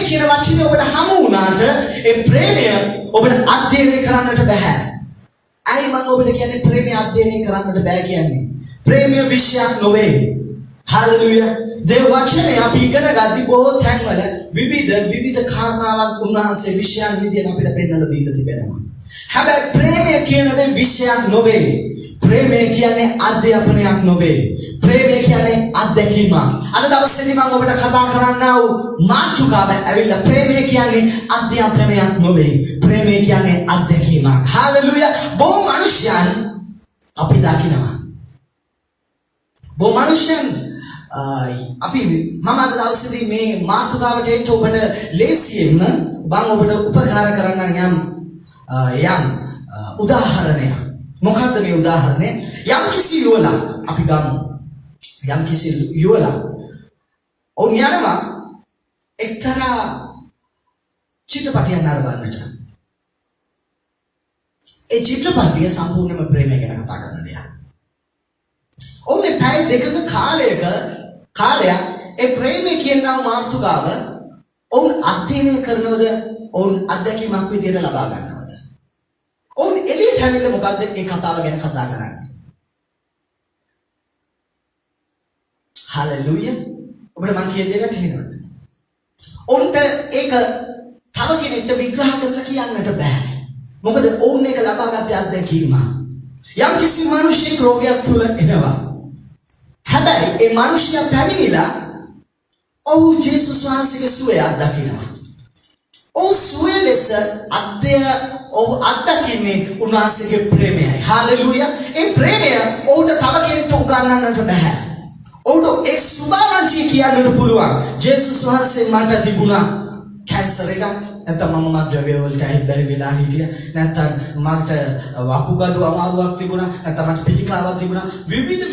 කියන වචනේ ඔබට හමු වුණාට ඒ ප්‍රේමය ඔබට අධ්‍යයනය කරන්නට බෑ. ඇයි මම ඔබට කියන්නේ ප්‍රේමය අධ්‍යයනය කරන්නට බෑ කියන්නේ? ප්‍රේමය විෂයක් නොවේ. හalleluya. දේව වචනේ අපි ඉගෙන ගද්දි බොහෝ තැන්වල විවිධ කාරණාවන් උන්වහන්සේ විෂයන් විදියට අපිට පෙන්වලා දීලා තිබෙනවා. හැබැයි ප්‍රේමය කියන දේ විෂයක් නොවේ. ප්‍රේමය කියන්නේ අධ්‍යාපනයක් නොවේ. ප්‍රේමය කියන්නේ අත්දැකීමක්. අද දවසේදී මම ඔබට කතා කරන්නා වූ මාතෘකාව ඇවිල්ලා ප්‍රේමය කියන්නේ අධ්‍යාපනයක් නොවේ. ප්‍රේමය කියන්නේ අත්දැකීමක්. හalleluya. බොහෝ මනුෂ්‍යයන් අපි දකිනවා. බොහෝ මනුෂ්‍යයන් අපි මම අද දවසේදී මේ මාතෘකාවට එන්න ඔබට ලේසියෙන් මම ඔබට උපකාර කරන්න යම් උදාහරණයක්. මොකක්ද මේ උදාහරණය? යම් කිසි යුවලා අපි ගමු. යම් කිසි යුවලා ඔවුන් යනවා එක්තරා චිත්‍රපටයක් නරඹන්නට. ඒ චිත්‍රපටය සම්පූර්ණයෙන්ම ප්‍රේමය ගැන කතා කරන දෙයක්. ඔවුන් පැය දෙකක කාලයක් ඒ ප්‍රේමය කියන මාතෘකාව ඔවුන් අධ්‍යයනය කරනවද? ඔවුන් අත්දැකීමක් විදියට ලබා ගන්නවද? ඔවුන් එළියට හැවිල්ලා මොකද්ද ඒ කතාව ගැන කතා කරන්නේ? හalleluya. ඔබට මම කියන දේ වැටහෙනවද? ඔවුන්ට ඒක තව කෙනෙක්ට විග්‍රහ කරලා කියන්නට බෑ. මොකද ඔවුන් ඒක ලබාගත්තේ අත්දැකීම. යම් කිසි මිනිසෙක් රෝගයක් තුල එනවා. හැබැයි ඒ මිනිසයා පැමිණිලා ඔව් ජේසුස් වහන්සේගේ සුවය අත්දකිනවා. ඔව් සුවය ලෙස අත්දකින්නේ උන්වහන්සේගේ ප්‍රේමයයි. හalleluya. ඒ ප්‍රේමය ඔවුන්ට තව කෙනෙක්ට උගන්වන්නට බෑ. ඔවුන්ට ඒ සුභාරංචිය කියන්නට පුළුවන්. ජේසුස් වහන්සේ මට තිබුණා කැන්සර් එකක්. නැත්නම් මම මද්ද්‍රව්‍ය වලට ඇබ්බැහි වෙලා හිටියා. නැත්නම් මට වකුගඩු අමාරුවක් තිබුණා. නැත්නම් මට පිළිකාවක් තිබුණා. විවිධ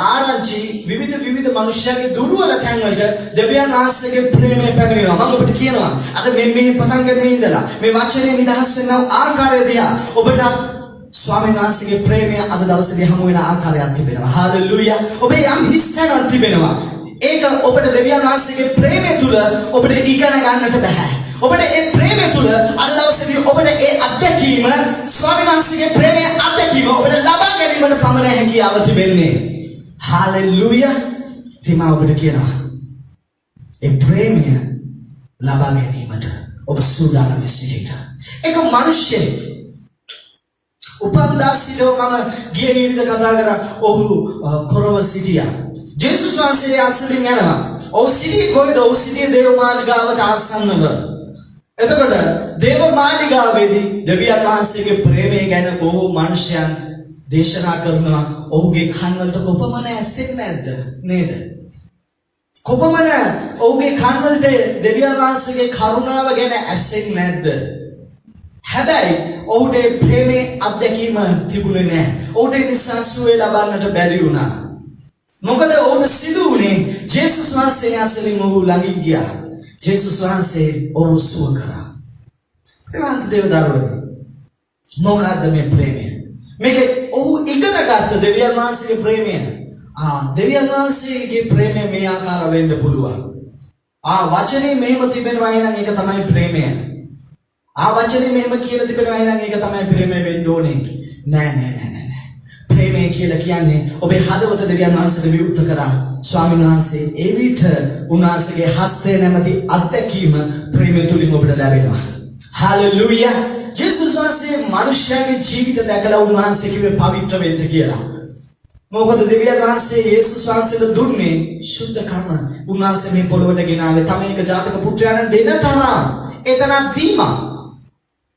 ආරංචි විවිධ මනුෂ්‍යයන්ගේ දුර්වල තැන් වලට දෙවියන් වහන්සේගේ ප්‍රේමය පැමිණෙනවා. මම ඔබට කියනවා අද මේ පටන් ගන්න ඉඳලා මේ වචනේ නිදහස් වෙන ආකාරය දිහා ඔබට ස්වාමීන් වහන්සේගේ ප්‍රේමය අද දවසේදී හමු වෙන ආකාරයක් තිබෙනවා. හalleluya. ඔබේ යම් හිස්තැනක් තිබෙනවා. ඒක ඔබට දෙවියන් වහන්සේගේ ප්‍රේමය තුල ඔබට ඉගෙන ගන්නට බෑ. ඔබට ඒ ප්‍රේමය තුල අද දවසේදී ඔබට ඒ අත්දැකීම ස්වාමීන් වහන්සේගේ ප්‍රේමය අත්දැකීම ඔබට ලබා ගැනීමට පමණ හැකියාව තිබෙන්නේ. හalleluya. තේම ඔබට කියනවා ඒ ප්‍රේමය ලබා ගැනීමට ඔබ සූදානම් සිටින්න. ඒක මිනිස්සේ උපන්දා සිටව මම ගිය ඉරිද කතා කරා. ඔහු කොරව සිටියා. ජේසුස් වහන්සේ අසලින් යනවා. ඔහු සිටියේ කොහෙද? ඔහු සිටියේ දේව මාලිගාවට ආසන්නව. එතකොට දේව මාලිගාවේදී දෙවියන් වහන්සේගේ ප්‍රේමය ගැන බොහෝ මනුෂ්‍යයන් දේශනා කරනවා. ඔහුගේ කන් වලට කොපමණ ඇසෙන්නේ නැද්ද නේද? කොපමණ ඔහුගේ කන් වලට දෙවියන් වහන්සේගේ කරුණාව ගැන ඇසෙන්නේ නැද්ද? හැබැයි ඔහුට ප්‍රේමේ අත්දැකීම තිබුණේ නැහැ. ඔහුට නිසා සුවය ලබන්නට බැරි වුණා. මොකද ඔහුට සිදු වුණේ ජේසුස් වහන්සේ අසලින් ඔහු ළඟින් ගියා. ජේසුස් වහන්සේ ඔහු සුව කරා. ප්‍රේමවන්ත දේවදරුවනි, මොකද්ද මේ ප්‍රේමය? මේක ඔහු ඉගෙන ගත්ත දෙවියන් වහන්සේගේ ප්‍රේමය. දෙවියන් වහන්සේගේ ප්‍රේමය මේ ආකාර වෙන්න පුළුවන්. වචනේ මෙහෙම තිබෙනවා නම් ඒක තමයි ප්‍රේමය. වචනේ මෙහෙම කියලා තිබෙනවා නම් ඒක තමයි ප්‍රේමය වෙන්න ඕනේ. නෑ. ප්‍රේමය කියලා කියන්නේ ඔබේ හදවත දෙවියන් වහන්සේට විවෘත කරා. ස්වාමීන් වහන්සේ ඒ විට උන්වහන්සේගේ හස්තය නැමැති අත්දැකීම ප්‍රේමය තුලින් ඔබට ලැබෙනවා. හalleluya. ජේසුස් වහන්සේ මිනිස්යාගේ ජීවිත දැකලා උන්වහන්සේ කිව්වේ පවිත්‍ර වෙන්න කියලා. මොකද දෙවියන් වහන්සේ යේසුස් වහන්සේට දුන්නේ සුද්ධ කර්ම. උන්වහන්සේ මේ පොළොවට ගෙනාවේ තම එක ජාතක පුත්‍රයන් දෙන තරම් එතන දීමා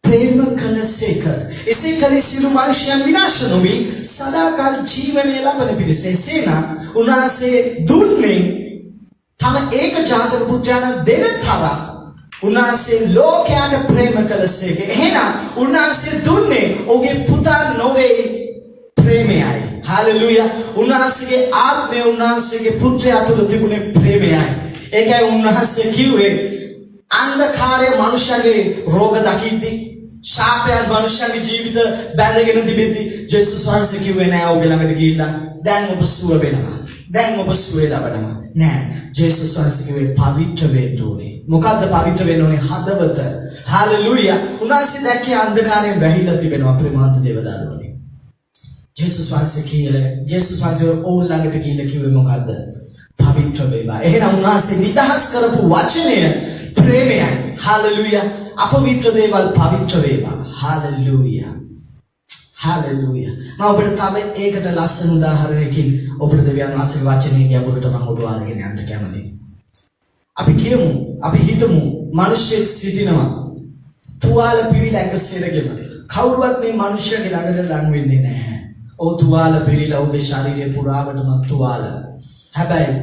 ප්‍රේම කළසේක. එසේ කලේ සියලු මනුෂ්‍යයන් විනාශ නොවි සදාකාල ජීවනය ලබන පිණිස. එසේනම් උන්වහන්සේ දුන්නේ තම ඒක ජාතක පුත්‍රයන් දෙන තරම් උන්වහන්සේ ලෝකයට ප්‍රේම කළසේක. එහෙනම් උන්වහන්සේ දුන්නේ ඔහුගේ පුතා නොවේ ප්‍රේමයයි. හalleluya. උන්වහන්සේගේ ආත්මය උන්වහන්සේගේ පුත්‍රයා තුළ තිබුණේ ප්‍රේමයයි. ඒකයි උන්වහන්සේ කිව්වේ අන්ධකාරය මනුෂ්‍යගේ රෝග දකිද්දී ශාපයන් මනුෂ්‍යගේ ජීවිත බැඳගෙන තිබෙද්දී ජේසුස් වහන්සේ කිව්වේ නෑ ඔබ ළඟට ගිහිල්ලා දැන් ඔබ සුව වෙනවා. දැන් ඔබ සුවය ලබනවා. නෑ. ජේසුස් වහන්සේ කිව්වේ පවිත්‍ර වෙන්න ඕනේ. මොකද්ද පවිත්‍ර වෙන්න ඕනේ? හදවත. හාලෙලූයා. උන්වහන්සේ දැක්කේ අන්ධකාරයෙන් වැහිලා තිබෙනවා ප්‍රේමාන්ත දේවදාරුවනේ. ජේසුස් වහන්සේ ඕන් ළඟට ගිහිල්ලා කිව්වේ මොකද්ද? පවිත්‍ර වේවා. එහෙනම් උන්වහන්සේ නිදහස් කරපු වචනය ප්‍රේමයයි. හාලෙලූයා. අපවිත්‍ර දේවල් පවිත්‍ර වේවා. හාලෙලූයා. හාලෙලූයා. මම ඔබට තව ඒකට ලස්සන උදාහරණයකින් ඔබට දෙවියන් වහන්සේගේ වචනේ ගැඹුරට මම ඔබ අරගෙන යන්න කැමතියි. අපි කියමු, අපි හිතමු මිනිස්සෙක් සිටිනවා තුවාල පිරීලා එකසේරගෙන. කවුරුවත් මේ මිනිස්සයාගේ ළඟට ලං වෙන්නේ නැහැ. ඔව් තුවාල පිරීලා ඔහුගේ ශරීරය පුරාවටම තුවාල. හැබැයි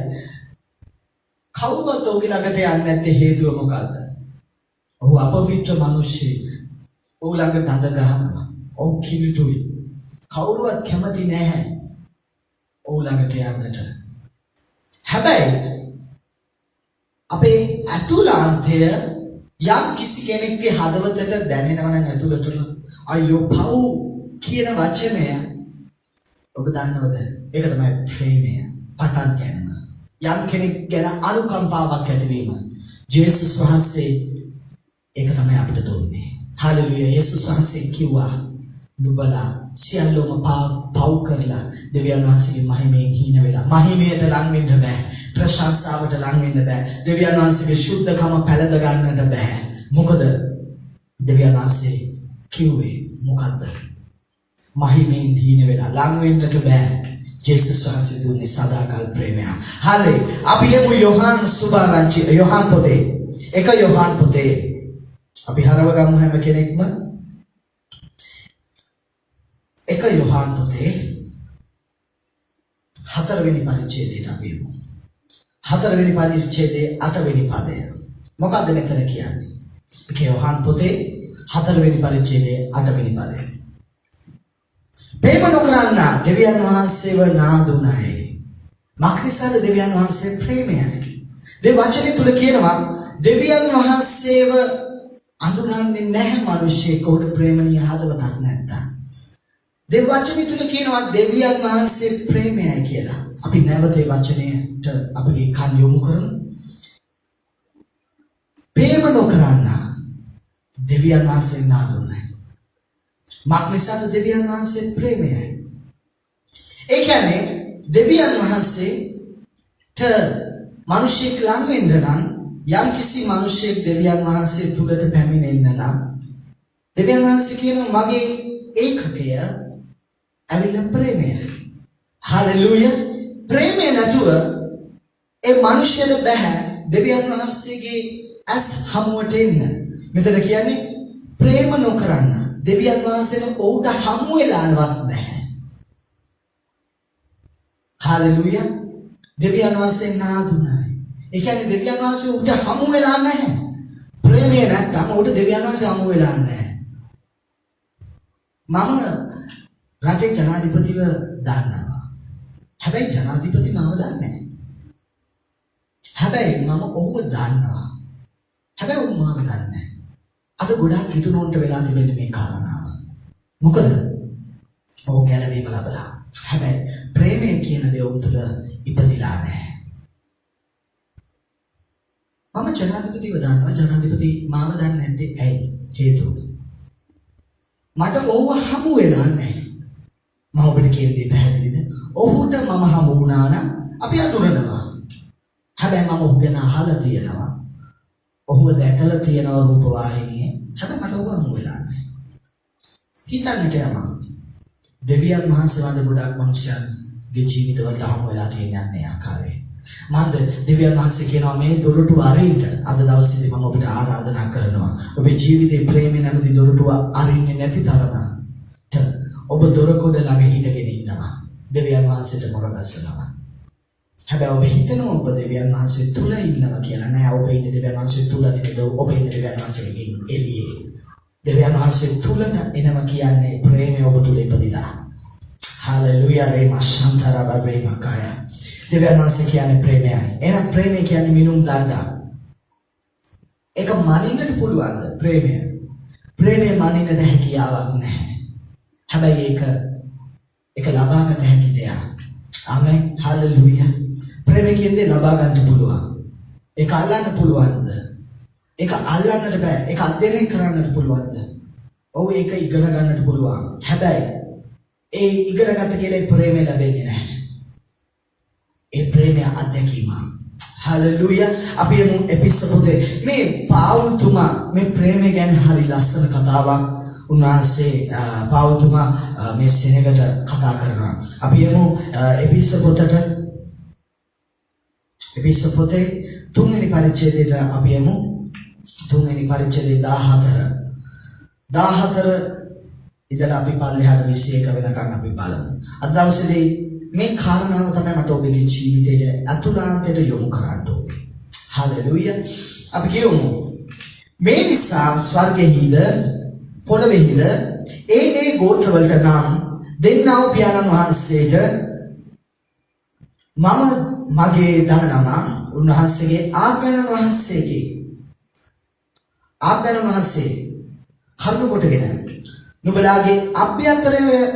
කවුරුවත් ඔහුගේ ළඟට යන්නේ නැත්තේ හේතුව මොකද්ද? ඔහු අපවිත්‍ර මිනිස්සෙක්. ඔහු ළඟ ගඳ ගහනවා. ඔහු කිලිටුයි. කවුරුවත් කැමති නැහැ ඔහු ළඟට යන්නට. හැබැයි අපේ අතුලාන්තය යම් කිසි කෙනෙක්ගේ හදවතට දැනෙනවා නම් ඇතුළටම අයියෝ පව් කියන වචනය ඔබ දන්නවද? ඒක තමයි ප්‍රේමය. පටන් ගන්න. යම් කෙනෙක් ගැන අනුකම්පාවක් ඇතිවීම. ජේසුස් වහන්සේ ඒක තමයි අපිට දුන්නේ. හාලෙලූයා. යේසුස් වහන්සේ කිව්වා නුඹලා සියල්ලම පව් කරලා දෙවියන් වහන්සේගේ මහිමයෙන් හීන වෙලා මහිමයට ලං වෙන්න බෑ. ප්‍රශංසාවට ලං වෙන්න බෑ. දෙවියන් වහන්සේගේ ශුද්ධකම පැලඳ ගන්නට බෑ. මොකද දෙවියන් වහන්සේ කිව්වේ මොකද්ද? මහිමෙන් හීන වෙලා ලං වෙන්නට බෑ. ජේසුස් වහන්සේ දුන්නේ සදාකල් ප්‍රේමය. හරි. අපි යමු යෝහාන් සුභාරංචි යෝහාන් පොතේ. එක යෝහාන් පොතේ. අපි හරව ගමු හැම කෙනෙක්ම. එක යෝහාන් පොතේ 4 වෙනි පරිච්ඡේදයට අපි යමු. 4 වෙනි පරිච්ඡේදයේ 8 වෙනි පදය. මොකද්ද මෙතන කියන්නේ? ඒක යෝහාන් පොතේ 4 වෙනි පරිච්ඡේදයේ 8 වෙනි පදය. ප්‍රේම නොකරන දෙවියන් වහන්සේව නාදුනයි. මක්නිසාද දෙවියන් වහන්සේ ප්‍රේමයයි. දෙව වචනේ තුල කියනවා දෙවියන් වහන්සේව අඳුරන්නේ නැහැ මිනිස්සෙකුට ප්‍රේමණීය හදවතක් නැත්තම්. දෙව වචනේ තුල කියනවා දෙවියන් වහන්සේ ප්‍රේමයයි කියලා. අපි නැවත ඒ වචනයට අපගේ කන් යොමු කරමු. ප්‍රේම නොකරන දෙවියන් වහන්සේ නාදුනයි. මක්නිසාද දෙවියන් වහන්සේ ප්‍රේමයයි. ඒ කියන්නේ දෙවියන් වහන්සේට මිනිසෙක් ලං වෙන්න නම් යම් කිසි මිනිසෙක් දෙවියන් වහන්සේ තුලට පැමිණෙන්න නම් දෙවියන් වහන්සේ කියනවා මගේ ඒකකය ඇවිල්ලා ප්‍රේමය. හalleluya. ප්‍රේමය නැතුව ඒ මිනිසෙට බෑ දෙවියන් වහන්සේගේ ඇස් හමුවට එන්න. මෙතන කියන්නේ ප්‍රේම නොකරන දෙවියන් වහන්සේව ඔහුට හමු වෙලානවත් නැහැ. හalleluya. දෙවියන් වහන්සේ නාදුනයි. ඒ කියන්නේ දෙවියන් වහන්සේ ඔහුට හමු වෙලා නැහැ. ප්‍රේමය නැත්නම් ඔහුට දෙවියන් වහන්සේ හමු වෙලා නැහැ. මම රටේ ජනාධිපතිව දන්නවා. හැබැයි ජනාධිපති මම දන්නේ නැහැ. හැබැයි මම ඔහුව දන්නවා. හැබැයි ඔහු මම දන්නේ නැහැ. අද ගොඩක් හිතුනොන්ට වෙලා තිබෙන්නේ මේ කාරණාව. මොකද? ඔහු ගැලවීම ලැබලා. හැබැයි ප්‍රේමය කියන දේ ඔහු තුළ ඉපදිලා නැහැ. මම ජනාධිපතිව දන්නවා. ජනාධිපති මාව දන්නේ නැත්තේ ඇයි? හේතුව. මට ඔහුව හමු වෙලා නැහැ. මම ඔබට කියන්නේ පැහැදිලිද? ඔහුට මම හමු වුණා නම් අපි අඳුරනවා. හැබැයි මම ඔහු ගැන අහලා තියෙනවා. ඔහුව දැකලා තියෙනවා රූපවාහිනියේ. හැබැයි මට ඔහු හමු වෙලා නැහැ. හිතන්නට යමු. දෙවියන් වහන්සේ වන්ද ගොඩක් මනුෂ්‍යයන්ගේ ජීවිතවලට හමු වෙලා තියෙන ආකාරය. මන්ද දෙවියන් වහන්සේ කියනවා මේ දොරටුව අරින්න. අද දවසේදී මම ඔබට ආරාධනා කරනවා. ඔබේ ජීවිතේ ප්‍රේමය නැමැති දොරටුව අරින්නේ නැති තරමට ඔබ දොරකොඩ ළඟ හිටගෙන ඉන්නවා. දෙවියන් වහන්සේට මොරගස්සනවා. හැබැයි ඔබ හිතනවා ඔබ දෙවියන් වහන්සේ තුල ඉන්නවා කියලා. නෑ, ඔබ ඉන්නේ දෙවියන් වහන්සේ තුල නෙවෙයි. ඔබ ඉන්නේ දෙවියන් වහන්සේගේ එළියේ. දෙවියන් වහන්සේ තුලට එනවා කියන්නේ ප්‍රේමය ඔබ තුල ඉපදිලා. හalleluya. රේමා ශාන්තරා බබේමා කාය. දෙවියන් වහන්සේ කියන්නේ ප්‍රේමයයි. එහෙනම් ප්‍රේමය කියන්නේ මිනුම් දණ්ඩා. ඒක මනින්නට පුළුවන්ද? ප්‍රේමය. ප්‍රේමය මනින්නට හැකියාවක් නැහැ. හැබැයි ඒක ලබාගත හැකි දෙයක්. ආමෙන්. හalleluya. ප්‍රේමය කියන්නේ ලබා ගන්න පුළුවන්. ඒක අල්ලන්න පුළුවන්ද? ඒක අල්ලන්නට බෑ. ඒක අධ්‍යයනය කරන්නට පුළුවන්ද? ඔව් ඒක ඉගෙන ගන්නට පුළුවන්. හැබැයි ඒ ඉගෙන ගන්න කියලා ප්‍රේමය ලැබෙන්නේ නැහැ. ඒ ප්‍රේමය අත්දැකීම. හලෙලූයා. අපි යමු එපිසෝඩ් පොතේ මේ පාවුල්තුමා මේ ප්‍රේමය ගැන හරි ලස්සන කතාවක්. උන්වහන්සේ පාවුල්තුමා මේ සෙනගට කතා කරනවා. අපි යමු එපිසෝඩ් පොතේ 3 වෙනි පරිච්ඡේදයට අපි යමු. 3 වෙනි පරිච්ඡේදයේ 14 ඉඳලා අපි පල්ලෙහාට 21 වෙනකන් අපි බලමු. අද දවසේදී මේ කාරණාව තමයි මට ඔබගේ ජීවිතයේ අතුලාන්තයට යොමු කරන්න ඕනේ. හලෙලූයා. අපි කියමු මේ නිසා ස්වර්ගෙහිද පොළොවේහිද ඒ ගෝත්‍රවලට නම් දෙන්නා වූ පියාණන් වහන්සේට මම මගේ දනනම උන්වහන්සේගේ ආත්මයන් වහන්සේ කරුණ කොටගෙන නුඹලාගේ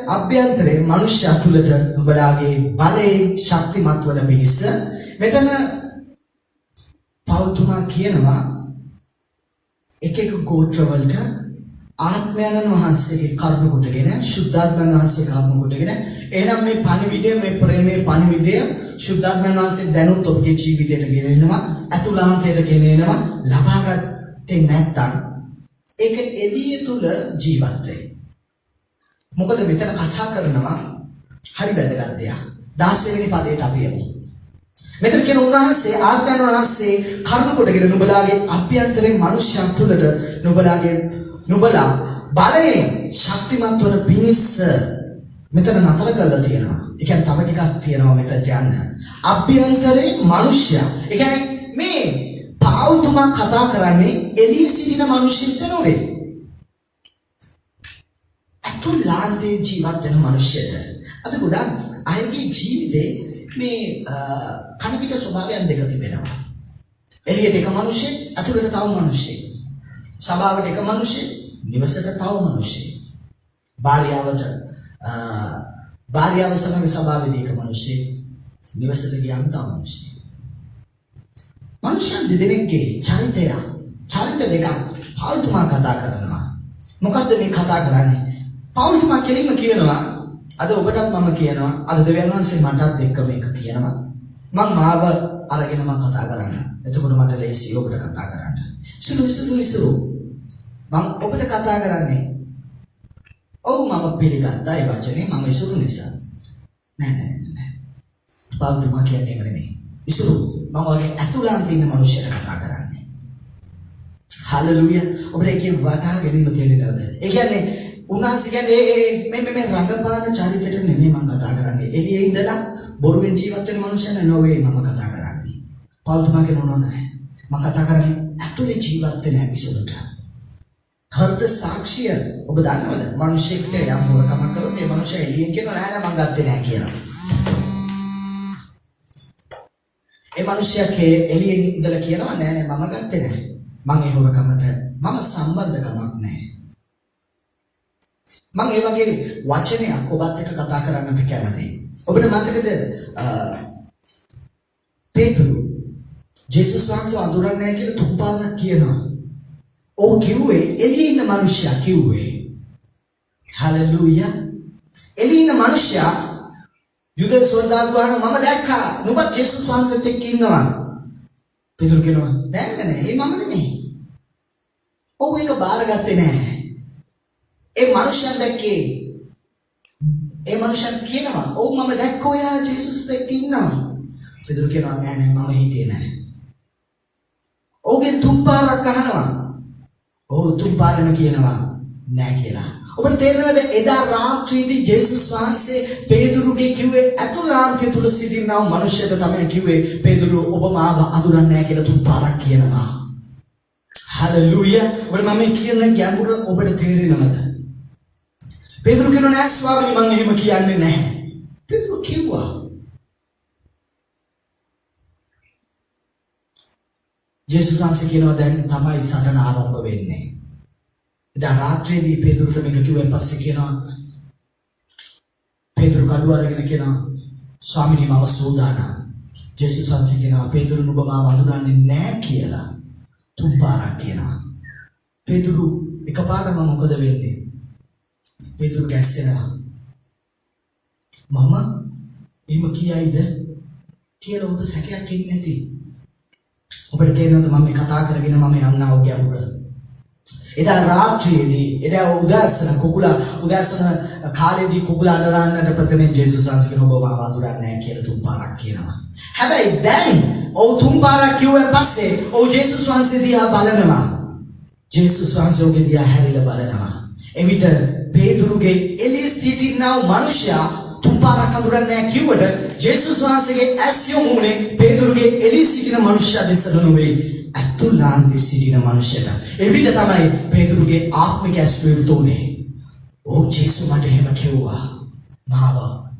අභ්‍යන්තරයේ මනුෂ්‍ය තුළට නුඹලාගේ බලයෙන් ශක්තිමත් වන පිණිස මෙතන පෞතුමා කියනවා එක ගෝත්‍රවලට ආත්මයන් වහන්සේගේ කරුණ කොටගෙන සුද්ධාත්මයන් වහන්සේගේ කරුණ කොටගෙන එහෙනම් මේ පණිවිඩය මේ ප්‍රේමයේ පණිවිඩය සුද්ධාත්මයන් වහන්සේ දැනුත් ඔබගේ ජීවිතයට ගෙනෙනවා අතුලාන්තයට ගෙනෙනවා ලබාගත්තේ නැත්නම් ඒක එළිය තුල ජීවත් වෙයි. මොකද මෙතන කතා කරනවා හරි වැදගත් දෙයක්. 16 වෙනි පදයට අපි යමු. මෙතන කියන උන්වහන්සේ ආත්මයන් වහන්සේ කරුණ කොටගෙන නුඹලාගේ අභ්‍යන්තරයේ මනුෂ්‍යයන් තුළට නුඹලා බලයෙන් ශක්තිමත් වන පිණිස මෙතන නතර කරලා තියෙනවා. ඒ කියන්නේ තව ටිකක් තියෙනවා මෙතනට යන්න. අභ්‍යන්තරයේ මනුෂ්‍යයා. ඒ කියන්නේ මේ පාවුල්තුමා කතා කරන්නේ එළිය සිටින මිනිස්සුන්ට නෙවෙයි. අතුලාන්තයේ ජීවත් වෙන මිනිස්සුන්ට. අද ගොඩක් අයගේ ජීවිතේ මේ කණපිට ස්වභාවයන් දෙක තිබෙනවා. එළියට එක මිනිස්සෙක්, අතුලට තව මිනිස්සෙක්. සභාවට එක මිනිස්සෙක්, නිවසට තව මිනිස්සෙක්. භාර්යාව සමග සභාවේදී එක මිනිස්සෙක්, නිවසට ගියාම තව මිනිස්සෙක්. මනුෂ්‍යයන් දෙදෙනෙක්ගේ චරිත දෙකක් පෞල්තුමා කතා කරනවා. මොකද්ද මේ කතා කරන්නේ? පෞල්තුමා කෙලින්ම කියනවා අද ඔබටත් මම කියනවා අද දෙවියන් වහන්සේ මටත් එක්ක මේක කියනවා. මම මාව අරගෙන මම කතා කරන්න. එතකොට මට ලේසියි ඔබට කතා කරන්න. ඉසුරු මම ඔබට කතා කරන්නේ. ඔව් මම පිළිගත්තා ඒ වචනේ මම ඉසුරු නිසා. නෑ. පෞල්තුමා කියන්නේ නෙමෙයි. ඉසුරු මම වගේ අතුලාන්තේ ඉන්න මිනිස්සුන්ට කතා කරන්නේ. හලෙලූයා. ඔබට ඒකේ වටහා ගැනීම තියෙනවද? ඒ කියන්නේ උන්වහන්සේ කියන්නේ මේ රංගපාන චරිතයට නෙමෙයි මම කතා කරන්නේ. එළියේ ඉඳලා බොරුවෙන් ජීවත් වෙන මිනිස්සුන් නෙවෙයි මම කතා කරන්නේ. පෞල්තුමා කියනවා නෑ. මම කතා කරන්නේ ඇතුලේ ජීවත් වෙන මිනිස්සුන්ට. හෘද සාක්ෂිය ඔබ දන්නවද? මිනිස්සෙක්ට යම් හොරකමක් කරොත් ඒ මිනිස්සයා එළියෙන් කියනවා නෑ මම ගත්තේ නෑ කියලා. ඒ මිනිස්සයා එළියෙන් ඉඳලා කියනවා නෑ මම ගත්තේ නෑ. මම ඒ හොරකමට මම සම්බන්ධකමක් නෑ. මම ඒ වගේ වචනයක් ඔබත් එක්ක කතා කරන්නට කැමතියි. ඔබට මතකද පේතුරු ජේසුස් වහන්සේ අඳුරන්නේ නැහැ කියලා තුන්පාරක් කියනවා. ඔව් කිව්වේ එළියේ ඉන්න මිනිස්සයා කිව්වේ. හලෙලූයා. එළියේ ඉන්න මිනිස්සයා යුද සොල්දාදුවහන මම දැක්කා. නුඹ ජේසුස් වහන්සේත් එක්ක ඉන්නවා. පේතුරු කියනවා නෑ ඒ මම නෙමෙයි. ඔව් ඒක බාරගත්තේ නෑ. ඒ මනුෂ්‍යයන් දැක්කේ ඒ මනුෂ්‍යයන් කියනවා ඔව් මම දැක්කෝ යා ජේසුස් එක්ක ඉන්නවා. පේතුරු කියනවා නෑ මම හිටියේ නෑ. ඔහුගේ තුන්පාරක් අහනවා. ඔව් තුන්පාරම කියනවා නෑ කියලා. ඔබට තේරෙනවද එදා රාත්‍රියේදී ජේසුස් වහන්සේ පේතුරුගේ කිව්වේ අතුලාන්තය තුල සිටිනා මනුෂ්‍යයට තමයි කිව්වේ පේතුරු ඔබ මාව අඳුරන්නේ නෑ කියලා තුන්පාරක් කියනවා. හලෙලූයා. ඔබට මම කියන ගැඹුර ඔබට තේරෙනවද? පේතුරු කියනවා නෑ ස්වාමීනි මම එහෙම කියන්නේ නැහැ. පේතුරු කිව්වා. ජේසුස් වහන්සේ කියනවා දැන් තමයි සටන ආරම්භ වෙන්නේ. එදා රාත්‍රියේදී පේතුරුට මේක කිව්වන් පස්සේ කියනවා පේතුරු කඩුව අරගෙන කියනවා ස්වාමීනි මම සෝදානම්. ජේසුස් වහන්සේ කියනවා පේතුරු නුඹ මාව අඳුරන්නේ නැහැ කියලා. තුන් පාරක් කියනවා. පේතුරු එකපාරටම මොකද වෙන්නේ? පේතුරු ගැස්සෙනවා. මම එහෙම කියයිද කියලා ඔබ සැකයක් එන්නේ නැති. ඔබට තේරෙනවද මම මේ කතා කරගෙන මම යන්නා වූ ගැඹුර? එදා රාත්‍රියේදී එදා උදෑසන කාලේදී කුකුල අඬරන්නට ප්‍රථමයෙන් ජේසුස් වහන්සේ ඔබ මාව අඳුරන්නේ නැහැ කියලා තුන් පාරක් කියනවා. හැබැයි දැන් ඔව් තුන් පාරක් කිව්වන් පස්සේ ඔව් ජේසුස් වහන්සේ දිහා බලනවා. ජේසුස් වහන්සේ ඔහුගේ දිහා හැරිලා බලනවා. එවිට පේතුරුගේ එළිය සිටිනා මිනිසයා තුන් පාරක් අඳුරන්නේ නැහැ කිව්වට ජේසුස් වහන්සේගේ ඇස් යොමු වුණේ පේතුරුගේ එළිය සිටින මිනිසයා දෙසට නෙවෙයි ඇතුළාන්තයේ සිටින මිනිසයාට. එවිට තමයි පේතුරුගේ ආත්මික ඇස් විවෘතුනේ. ඔව් ජේසුස් මට එහෙම කිව්වා.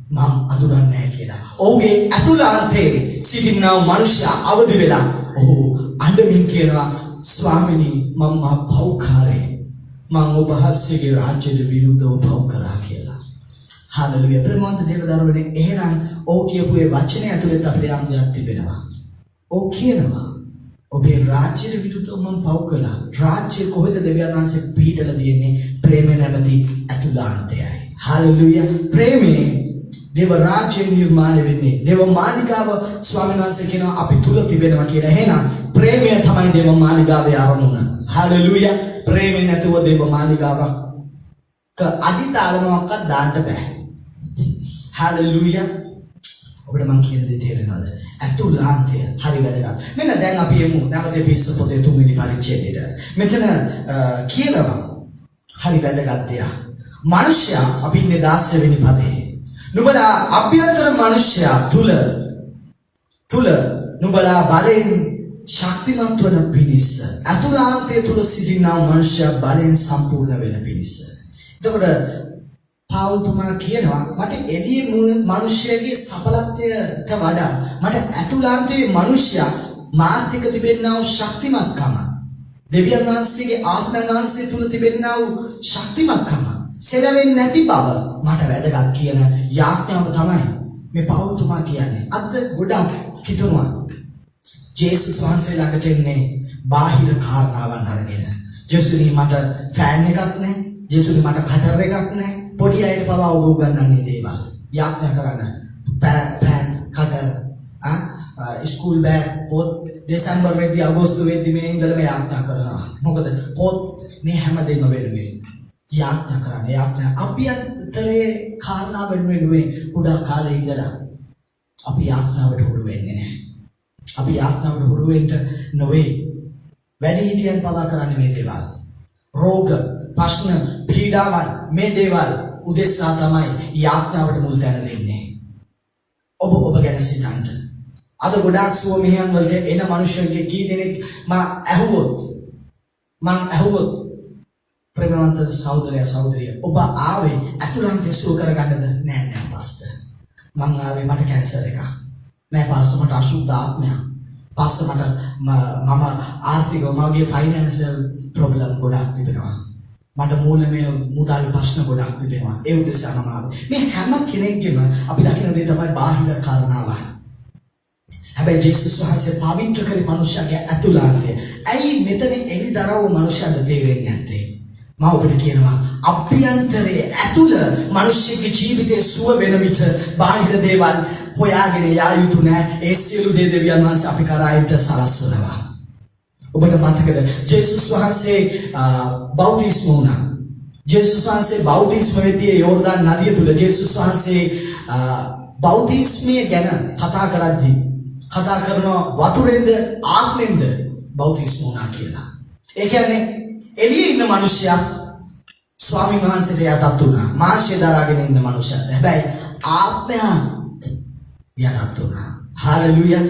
මම අඳුරන්නේ නැහැ කියලා. ඔහුගේ ඇතුළාන්තයේ සිටිනා මිනිසයා අවදි වෙලා ඔහු අඬමින් කියනවා ස්වාමිනී මම පව්කාරේ. මම ඔබ වහන්සේගේ රාජ්‍යයට විරුද්ධව පව් කරා කියලා. හාලෙලුයා. ප්‍රේමවන්ත දේවදරුවනේ එහෙනම් ඔව් කියපු ඒ වචනේ ඇතුළත අපිට යම් දෙයක් තිබෙනවා. ඔව් කියනවා ඔබේ රාජ්‍යයට විරුද්ධව මම පව් කළා. රාජ්‍ය කොහෙද දෙවියන් වහන්සේ පිහිටලා තියෙන්නේ? ප්‍රේමය නැමැති ඇතුළාන්තයයි. හාලෙලුයා. ප්‍රේමේ දේව රාජ්‍ය නිර්මාණය වෙන්නේ. දේව මාලිගාව ස්වාමීන් වහන්සේ කියනවා අපි තුල තිබෙනවා කියලා. එහෙනම් ප්‍රේමය තමයි දේව මාලිගාවේ අරමුණ. හාලෙලුයා. ප්‍රේමය නැතුව දේව මාලිගාවක් අදිතාලමක්වත් දාන්න බෑ. හාලෙලුයා. ඔබට මම කියන දේ තේරෙනවද? ඇතුළාන්තය හරි වැදගත්. මෙන්න දැන් අපි යමු නැවත පිස්ස පොතේ 3 වෙනි පරිච්ඡේදයට. මෙතන කියනවා හරි වැදගත් දෙයක්. මිනිසයා අපි ඉන්නේ 16 වෙනි පදේ. නුඹලා අභ්‍යන්තර මිනිසයා තුල නුඹලා බලෙන් ශක්තිමත් වන පිණිස අතුලාන්තය තුල සිටිනා මනුෂ්‍ය බලෙන් සම්පූර්ණ වෙන පිණිස. එතකොට පාවුල්තුමා කියනවා මට එළියේ මනුෂ්‍යයේ සඵලත්වයට වඩා මට අතුලාන්තයේ මනුෂ්‍ය මාත් එක්ක තිබෙනා වූ ශක්තිමත්කම දෙවියන් වහන්සේගේ ආත්මයන් වහන්සේ තුල තිබෙනා වූ ශක්තිමත්කම සෙලවෙන්නේ නැති බව මට වැදගත් කියන යාඥාව තමයි මේ පාවුල්තුමා කියන්නේ. අද ගොඩක් කිතුනවා ජේසුස් වහන්සේ ළඟට එන්නේ බාහිර කාරණාවන් අරගෙන. ජේසුනි මට ෆෑන් එකක් නැහැ. ජේසුනි මට කටර් එකක් නැහැ. පොඩි අයට පවා ඔබ උගන්වන්නේ දේවල්. යාඥා කරන්න. පෑන් කටර් ස්කූල් බෑග් පොත් දෙසැම්බර් වෙද්දී අගෝස්තු වෙද්දී මේ ඉඳලා මේ යාඥා කරනවා. මොකද පොත් මේ හැමදේම වෙනුවෙන් යාඥා කරන්නේ. යාඥා අභ්‍යන්තරයේ කාරණා වෙනුවෙන් කුඩා කාලේ ඉඳලා අපි යාඥාවට හුරු වෙන්නේ නැහැ. අපි යාඥාවට හුරු වෙන්න නොවේ. වැඩිහිටියන් පවා කරන්නේ මේ දේවල්. රෝග, ප්‍රශ්න, පීඩාවන් මේ දේවල් උදෙසා තමයි යාඥාවට මුල් තැන දෙන්නේ. ඔබ ගැන සිතන්න. අද ගොඩාක් සුව මෙහෙයන් වලට එන මිනිස්සුන්ගේ කී දෙනෙක් මම ඇහුවොත් ප්‍රේමවන්ත සහෝදරය ඔබ ආවේ ඇතුළාන්තය සුව කරගන්නද? නෑ පාස්ටර්. මං ආවේ මට කැන්සර් එකක්. නෑ පාස්ටර් මට අසුද්ධ ආත්මයක්. පාස්ටර් මම ආර්ථිකව මගේ ෆයිනෑන්ෂල් ප්‍රොබ්ලම් ගොඩක් තිබෙනවා. මට මූලමය මුදල් ප්‍රශ්න ගොඩක් තිබෙනවා. ඒ උදෙසා මම ආවේ. මේ හැම කෙනෙක්ගේම අපි දකින දේ තමයි බාහිර කාරණාවන්. හැබැයි ජේසුස් වහන්සේ පවිත්‍ර කරේ මනුෂ්‍යගේ ඇතුළාන්තය. ඇයි මෙතන එලිදරව් මනුෂ්‍යන්ට තේරෙන්නේ නැත්තේ? මම ඔබට කියනවා අභ්‍යන්තරයේ ඇතුළ මිනිස්සුගේ ජීවිතයේ සුව වෙන විට බාහිර දේවල් හොයාගෙන යා යුතු නෑ. ඒ සියලු දේ දෙවියන් වහන්සේ අපි කරා ඉද සලස්වනවා. ඔබට මතකද ජේසුස් වහන්සේ බෞතිස්ම වුණා. ජේසුස් වහන්සේ බෞතිස්ම වෙද්දී යෝර්දාන් නදිය තුල ජේසුස් වහන්සේ බෞතිස්මය ගැන කතා කරන වතුරෙන්ද ආත්මෙන්ද බෞතිස්ම වුණා කියලා. ඒ කියන්නේ එළියේ ඉන්න මිනිසයා ස්වාමීන් වහන්සේට යටත් වුණා. මාංශය දරාගෙන ඉන්න මිනිසයා. හැබැයි ආත්මය යටත් වුණා. හාලෙලුයා.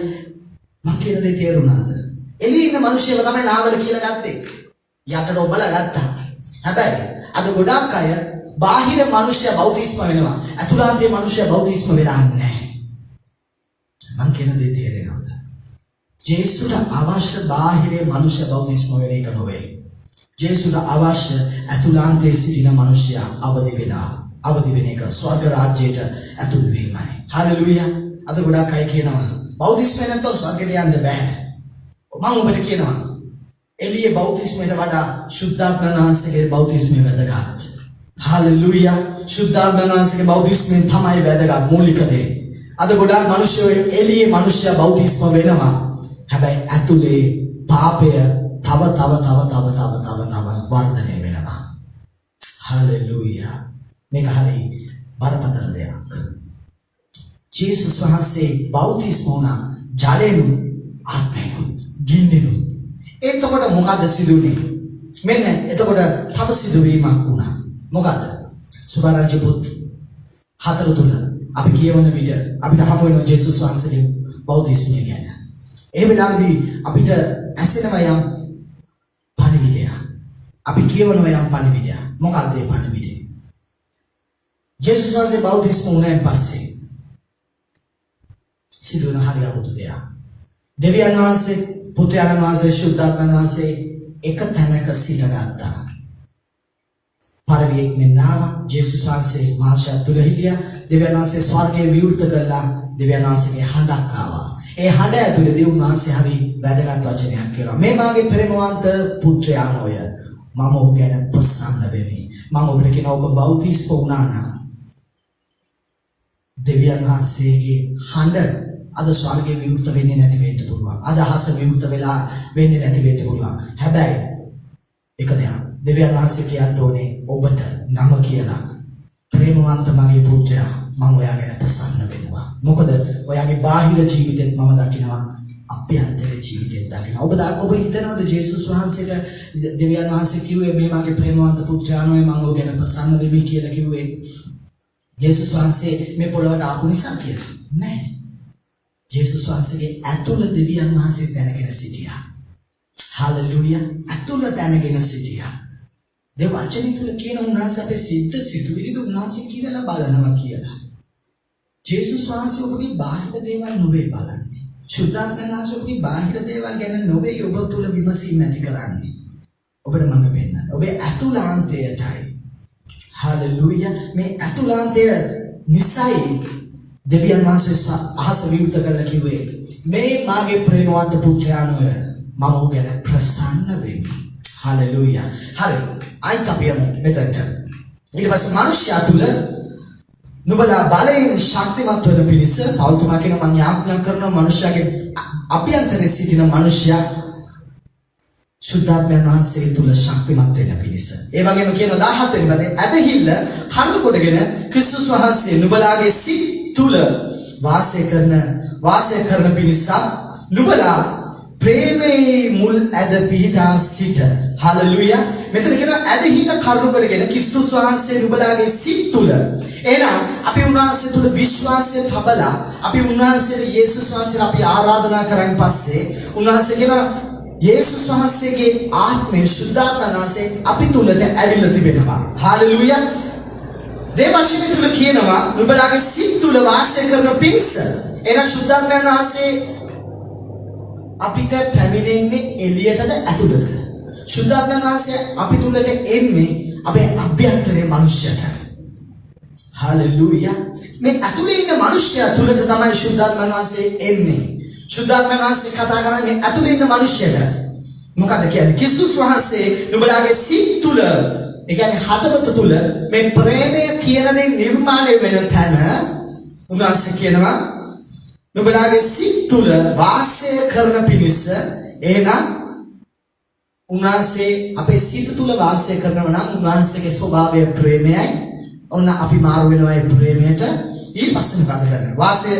මම කියන දේ තේරුණාද? එළියේ ඉන්න මිනිසයව තමයි නාවල කියලා ගත්තේ. යටට ඔබලා ගත්තා. හැබැයි අද ගොඩාක් අය බාහිර මිනිසයා බෞතිස්ම වෙනවා. අතුලාන්තයේ මිනිසයා බෞතිස්ම වෙලා නැහැ. මම කියන දේ තේරෙනවද? ජේසුට අවශ්‍ය බාහිරේ මිනිසයා බෞතිස්ම වෙන එක නොවේ. ජේසුට අවශ්‍ය අතුලාන්තයේ සිටින මිනිසයා අවදි වෙන එක ස්වර්ග රාජ්‍යයට ඇතුල් වීමයි. හාලෙලුයා. අද ගොඩාක් අය කියනවා බෞතිස්ම නැත්නම් ස්වර්ගයට යන්න බෑ. මම ඔබට කියනවා එළියේ බෞතිස්මයට වඩා ශුද්ධාත්මයන් වහන්සේගේ බෞතිස්මය වැදගත්. හාලෙලූයා. ශුද්ධාත්මයන් වහන්සේගේ බෞතිස්මයෙන් තමයි වැදගත් මූලික දේ. අද ගොඩාක් මිනිස්සු එළියේ මිනිස්සයා බෞතිස්ම වෙනවා. හැබැයි ඇතුලේ පාපය තව වර්ධනය වෙනවා. හාලෙලූයා. මේක හරි බරපතල දෙයක්. ජේසුස් වහන්සේ බෞතිස්ම වුණා ජලයෙන් ආත්මයෙන් ගින්නෙනුත්. එතකොට මොකද සිදුුනේ? මෙන්න එතකොට තව සිදුවීමක් වුණා. මොකද? සුභාරාජ්‍ය පුත් 4 තුල අපි කියවන විට අපිට හමු වෙන ජේසුස් වහන්සේගේ බෞතිස්මය ගැන. ඒ වෙලාවේදී අපිට ඇසෙනවා යම් පණිවිඩයක්. අපි කියවනවා යම් පණිවිඩයක්. මොකක්ද ඒ පණිවිඩය? ජේසුස් වහන්සේ බෞතිස්ම වුණාන් පස්සේ සිදුවන හරි අමුතු දෙයක්. දෙවියන් වහන්සේ, පුත්‍රයන් වහන්සේ, ශුද්ධාත්මයන් වහන්සේ එක තැනක සිටගත්තා. පරිවියෙක් මෙන්නාව ජේසුස් වහන්සේ මාංශය තුල හිටියා. දෙවියන් වහන්සේ ස්වර්ගයේ විවෘත කළා. දෙවියන් වහන්සේගේ හඬක් ආවා. ඒ හඬ ඇතුළේදී උන්වහන්සේ හරි වැදගත් වචනයක් කියනවා. මේ මාගේ ප්‍රේමවන්ත පුත්‍රයාණෝය. මම ඔබ ගැන ප්‍රසන්න වෙමි. මම ඔබට කියනවා ඔබ බෞතිස්ම වුණා නම් දෙවියන් වහන්සේගේ හඬ අද ස්වර්ගයේ විවෘත වෙන්නේ නැති වෙන්න පුළුවන්. අද අහස විවෘත වෙලා වෙන්නේ නැති වෙන්න පුළුවන්. හැබැයි එක දෙයක් දෙවියන් වහන්සේ කියන්න ඕනේ ඔබට නම කියලා. ප්‍රේමවන්ත මගේ පුත්‍රයා මම ඔයා ගැන ප්‍රසන්න වෙනවා. මොකද ඔයාගේ බාහිර ජීවිතෙත් මම දකිනවා, අභ්‍යන්තර ජීවිතෙත් දකිනවා. ඔබ හිතනවද ජේසුස් වහන්සේට දෙවියන් වහන්සේ කිව්වේ මේ මගේ ප්‍රේමවන්ත පුත්‍රයාණෝයි මම ඔය ගැන ප්‍රසන්න වෙමි කියලා කිව්වේ ජේසුස් වහන්සේ මේ පොළොවට ආපු නිසා කියලා? නෑ. ජේසුස් වහන්සේගේ ඇතුළ දෙවියන් වහන්සේ දැනගෙන සිටියා. හාලෙලූයා. ඇතුළ දැනගෙන සිටියා. දෙව වචනේ තුල කියන උන්වහන්සේ අපේ සිත සිතුවිලිද උන්වහන්සේ කියලා බලනවා කියලා. ජේසුස් වහන්සේ ඔබගේ බාහිර දේවල් නොවේ බලන්නේ. ශුද්ධාත්මයන් වහන්සේ ඔබගේ බාහිර දේවල් ගැන නොවේ ඔබ තුල විමසීම නැති කරන්නේ. ඔබට මඟ පෙන්නන්න. ඔබේ ඇතුළාන්තයටයි. හාලෙලූයා. මේ ඇතුළාන්තය නිසයි දෙවියන් වහන්සේ අහස විවෘත කළා කිව්වේ මේ මාගේ ප්‍රේමවන්ත පුත්‍රයාණෝය මම ඔහු ගැන ප්‍රසන්න වෙමි. හාලෙලූයා. හරි. අයිත් අපි යමු මෙතනට. ඊට පස්සේ මිනිස්යා තුල නුඹලා බලයෙන් ශක්තිමත් වෙන පිණිස පෞල්තුමා කියන මම යාඥා කරනවා මිනිස්යාගේ අභ්‍යන්තරයේ සිටින මිනිස්යා ශුද්ධාත්මයන් වහන්සේ තුල ශක්තිමත් වෙන පිණිස. ඒ වගේම කියන 17 වෙනි පදේ ඇදහිල්ල කරුණු කොටගෙන ක්‍රිස්තුස් වහන්සේ නුඹලාගේ සිත් තුල වාසය කරන පිණිස නුඹලා ප්‍රේමයේ මුල් ඇද පිහිටා සිට. හalleluya. මෙතන කියන ඇදහිල්ල කරුණු කොටගෙන ක්‍රිස්තුස් වහන්සේ නුඹලාගේ සිත් තුල. එහෙනම් අපි උන්වහන්සේ තුල විශ්වාසය තබලා අපි උන්වහන්සේට යේසුස් වහන්සේට අපි ආරාධනා කරන් පස්සේ උන්වහන්සේ කියන යේසුස් වහන්සේගේ ආත්මය ශුද්ධාත්මයන් වහන්සේ අපි තුලට ඇවිල්ලා තිබෙනවා. හalleluya. දේවශීලී තුල කියනවා නුඹලාගේ සිත් තුල වාසය කරන පිණිස. එන ශුද්ධාත්මයන් වහන්සේ අපිට පැමිණෙන්නේ එළියටද ඇතුළටද? ශුද්ධාත්මයන් වහන්සේ අපි තුලට එන්නේ අපේ අභ්‍යන්තරයේ මනුෂ්‍යයට. හalleluya. මේ ඇතුළේ ඉන්න මනුෂ්‍යයා තුලට තමයි ශුද්ධාත්මයන් වහන්සේ එන්නේ. ශුද්ධාත්මයන් වහන්සේ කතා කරන්නේ ඇතුළේ ඉන්න මනුෂ්‍යයට. මොකද කියන්නේ? ක්‍රිස්තුස් වහන්සේ නුඹලාගේ සිත් තුල, ඒ කියන්නේ හදවත තුල මේ ප්‍රේමය කියන දේ නිර්මාණය වෙන තැන උන්වහන්සේ කියනවා නුඹලාගේ සිත් තුල වාසය කරන පිණිස. එහෙනම් උන්වහන්සේ අපේ සිත් තුල වාසය කරනවා නම් උන්වහන්සේගේ ස්වභාවය ප්‍රේමයයි. ඔන්න අපි මාරු වෙනවා ඒ ප්‍රේමයට. ඊට පස්සේ මොකද කරන්නේ?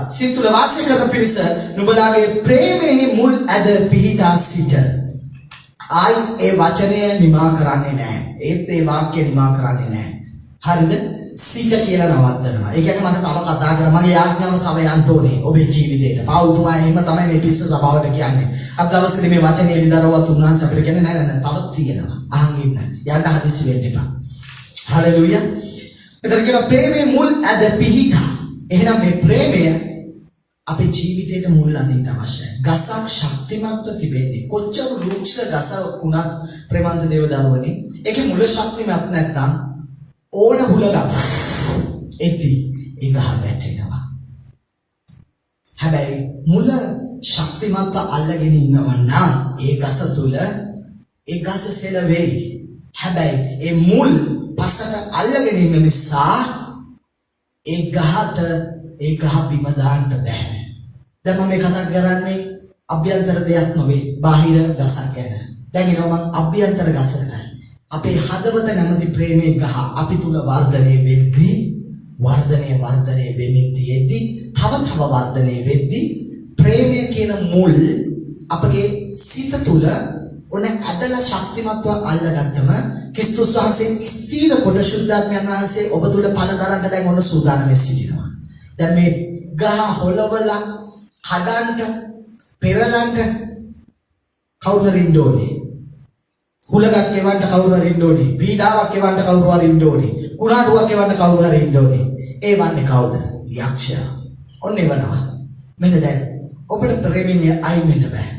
සිත් තුල වාසය කරන පිණිස නුඹලාගේ ප්‍රේමයේ මුල් ඇද පිහිටා සිට. ආයි ඒ වචනය නිමා කරන්නේ නැහැ. ඒත් ඒ වාක්‍ය නිමා කරන්නේ නැහැ. හරිද? සිට කියලා නවත්තනවා. ඒ කියන්නේ මට තව කතා කරා මගේ යාඥාව තව යන්න ඕනේ ඔබේ ජීවිතේට. පෞතුමා එහෙම තමයි මේ පිස්ස සභාවට කියන්නේ. අද දවසේදී මේ වචනේ විතරවත් උන්වහන්සේ අපිට කියන්නේ නෑ තවත් තියෙනවා. අහන් ඉන්න. යන්න හදිසි වෙන්න එපා. හalleluya. මෙතන කියන ප්‍රේමයේ මුල් ඇද පිහිටා. එහෙනම් මේ ප්‍රේමය අපේ ජීවිතේට මුල් අදින්න අවශ්‍යයි. ගසක් ශක්තිමත්ව තිබෙන්නේ කොච්චර වෘක්ෂ ගස වුණත් ප්‍රේමන්ත දේවදරුවනේ ඒකේ මුල ශක්තිමත් නැත්නම් ඕන හුලක එති ඒ ගහ වැටෙනවා. හැබැයි මුල ශක්තිමත්ව අල්ලගෙන ඉන්නවා නම් ඒ ගස තුල ඒ ගස සෙලවෙයි. හැබැයි ඒ මුල් පසට අල්ලගෙන ඉන්න නිසා ඒ ගහ බිම දාන්න බෑ. දැන් මම මේ කතා කරන්නේ අභ්‍යන්තර දෙයක් නෙවෙයි, බාහිර ගසක් ගැන. දැන් එනවා මම අභ්‍යන්තර ගසට. අපේ හදවත නැමැති ප්‍රේමයේ ගහ අපි තුල වර්ධනය වෙද්දී වෙමින් තියෙද්දී තව වර්ධනය වෙද්දී ප්‍රේමය කියන මුල් අපගේ සිත තුල ඔන්න ඇදලා ශක්තිමත්ව අල්ලගත්තම ක්‍රිස්තුස් වහන්සේ ස්ථීර කොට ශුද්ධාත්මයන් වහන්සේ ඔබ තුල පළ දරන්න දැන් ඔන්න සූදානම් සිටිනවා. දැන් මේ ගහ හොලවලා කඩන්න පෙරලන්න කවුරු හරි ඉන්න ඕනේ. කුලගක් එවන්න කවුරු හරි ඉන්න ඕනේ. පීඩාවක් එවන්න කවුරු හරි ඉන්න ඕනේ. කුණාටුවක් එවන්න කවුරු හරි ඉන්න ඕනේ. ඒ වන්නේ කවුද? යක්ෂයා. ඔන්න එවනවා. මෙන්න දැන් ඔබට ප්‍රේමයෙන් අයින් වෙන්න බෑ.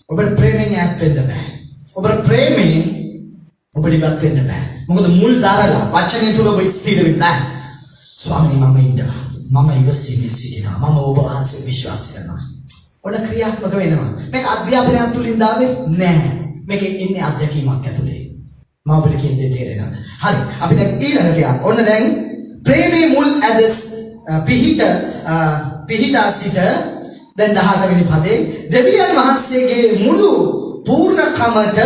ඔබට ප්‍රේමයෙන් ඈත් වෙන්න බෑ. ඔබට ප්‍රේමයෙන් ඔබට ඉවත් වෙන්න බෑ. මොකද මුල් දාරලා වචනේ තුල ඔබ ස්ථිර වෙන්නේ නැහැ. ස්වාමීනි මම ඉන්නවා. මම ඉවසීමේ සිටිනවා. මම ඔබ වහන්සේ විශ්වාස කරනවා. ඔන්න ක්‍රියාත්මක වෙනවා. මේක අධ්‍යාපනයක් තුලින් දාවේ නෑ. මේක ඉන්නේ අධ්‍යක්ීමක් ඇතුලේ. මම ඔබට කියන්නේ තේරෙනවද? හරි. අපි දැන් ඊළඟට යමු. ඔන්න දැන් ප්‍රේමේ මුල් ඇදස් පිහිටා සිට දැන් 18 වෙනි පදේ දෙවියන් වහන්සේගේ මුළු පූර්ණකමට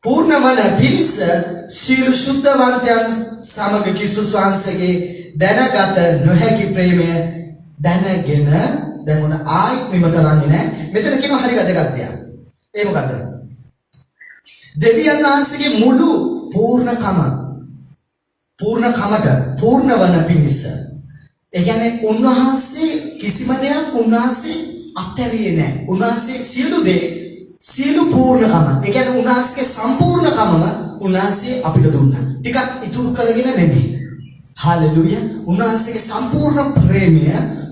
පූර්ණවන පිණිස සියලු ශුද්ධවන්තයන් සමග ක්‍රිස්තුස් වහන්සේගේ දැනගත නොහැකි ප්‍රේමය දැනගෙන දැන් උන ආයිත් නිම කරන්නේ නැහැ. මෙතන කියන හරි වැදගත් දෙයක්. ඒ මොකද්ද? දෙවියන් වහන්සේගේ මුළු පූර්ණකමට පූර්ණවන පිණිස. ඒ කියන්නේ උන්වහන්සේ කිසිම දෙයක් උන්වහන්සේ අත්හැරියේ නැහැ. උන්වහන්සේ සියලු පූර්ණකම. ඒ කියන්නේ උන්වහන්සේගේ සම්පූර්ණකමම උන්වහන්සේ අපිට දුන්නා. ටිකක් ඉතුරු කරගෙන නෙමෙයි. හාලෙලූයා. උන්වහන්සේගේ සම්පූර්ණ ප්‍රේමය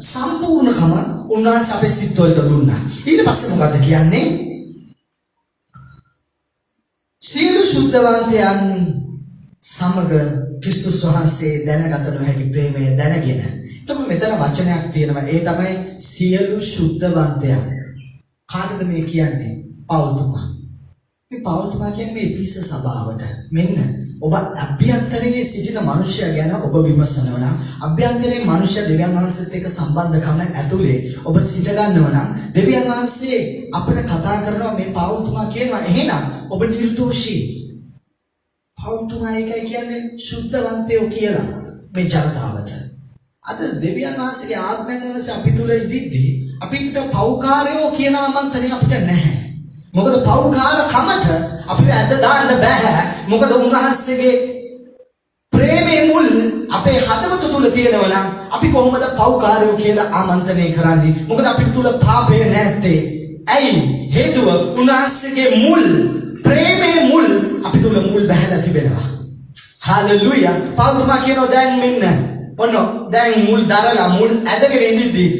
සම්පූර්ණකම උන්වහන්සේ අපේ සිත් වලට දුන්නා. ඊට පස්සේ මොකද කියන්නේ? සියලු ශුද්ධවන්තයන් සමග ක්‍රිස්තුස් වහන්සේ දැනගත නොහැකි ප්‍රේමය දැනගෙන. එතකොට මෙතන වචනයක් තියෙනවා. ඒ තමයි සියලු ශුද්ධවන්තයන්. කාටද මේ කියන්නේ? පෞල්තුමා. මේ පෞල්තුමා කියන්නේ මේ පිස්ස සභාවට. මෙන්න ඔබ අභ්‍යන්තරයේ සිටින මනුෂ්‍යයා ගැන ඔබ විමසනවා නම් අභ්‍යන්තරයේ මනුෂ්‍ය දෙවියන් වහන්සේත් එක්ක සම්බන්ධකම ඇතුලේ ඔබ සිට ගන්නවා නම් දෙවියන් වහන්සේ අපිට කතා කරනවා මේ පෞල්තුමා කියනවා එහෙනම් ඔබ නිර්දෝෂී. පෞල්තුමා එකයි කියන්නේ ශුද්ධවන්තයෝ කියලා මේ ජනතාවට. අද දෙවියන් වහන්සේගේ ආත්මයන් වහන්සේ අපි තුල ඉදිද්දී අපිට පෞකාරයෝ කියන ආමන්ත්‍රණය අපිට නැහැ. මොකද පෞකාරකමට අපිව ඇද දාන්න බෑ. මොකද උන්වහන්සේගේ ප්‍රේමයේ මුල් අපේ හදවත තුල තියෙනවා නම් අපි කොහොමද පෞකාරයෝ කියලා ආමන්ත්‍රණය කරන්නේ? මොකද අපිට තුල පාපය නැත්තේ. ඇයි? හේතුව උන්වහන්සේගේ මුල් ප්‍රේමයේ මුල් අපි තුල මුල් බහැලා තිබෙනවා. හාලෙලූයා. පෞල්තුමා කියනවා දැන් මෙන්න ඔන්න දැන් මුල් දරලා මුල් ඇදගෙන ඉඳිද්දී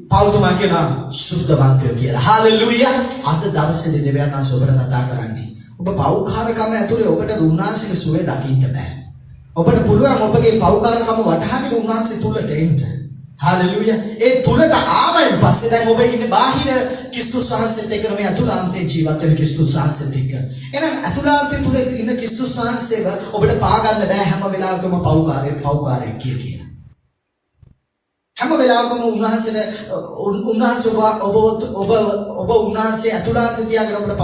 පෞල්තුමා කියනවා සුද්ධවන්තයෝ කියලා. හාලෙලූයා. අද දවසේ දෙවියන් වහන්සේ ඔබට කතා කරන්නේ. ඔබ පෞකාරකම ඇතුලේ ඔබට උන්වහන්සේගේ සුවය දකින්න බෑ. ඔබට පුළුවන් ඔබගේ පෞකාරකම වටහාගෙන උන්වහන්සේ තුලට එන්න. හාලෙලූයා. ඒ තුලට ආවෙන් පස්සේ දැන් ඔබ ඉන්නේ බාහිර ක්‍රිස්තුස් වහන්සේත් එක්ක මේ අතුලාන්තයේ ජීවත් වෙන ක්‍රිස්තුස් වහන්සේත් එක්ක. එහෙනම් අතුලාන්තයේ තුල ඉන්න ක්‍රිස්තුස් වහන්සේව ඔබට පා ගන්න බෑ හැම වෙලාවකම පෞකාරය කියලා. හැම වෙලාවකම උන්වහන්සේ ඔබ උන්වහන්සේ අතුලාන්ත තියාගෙන ඔබට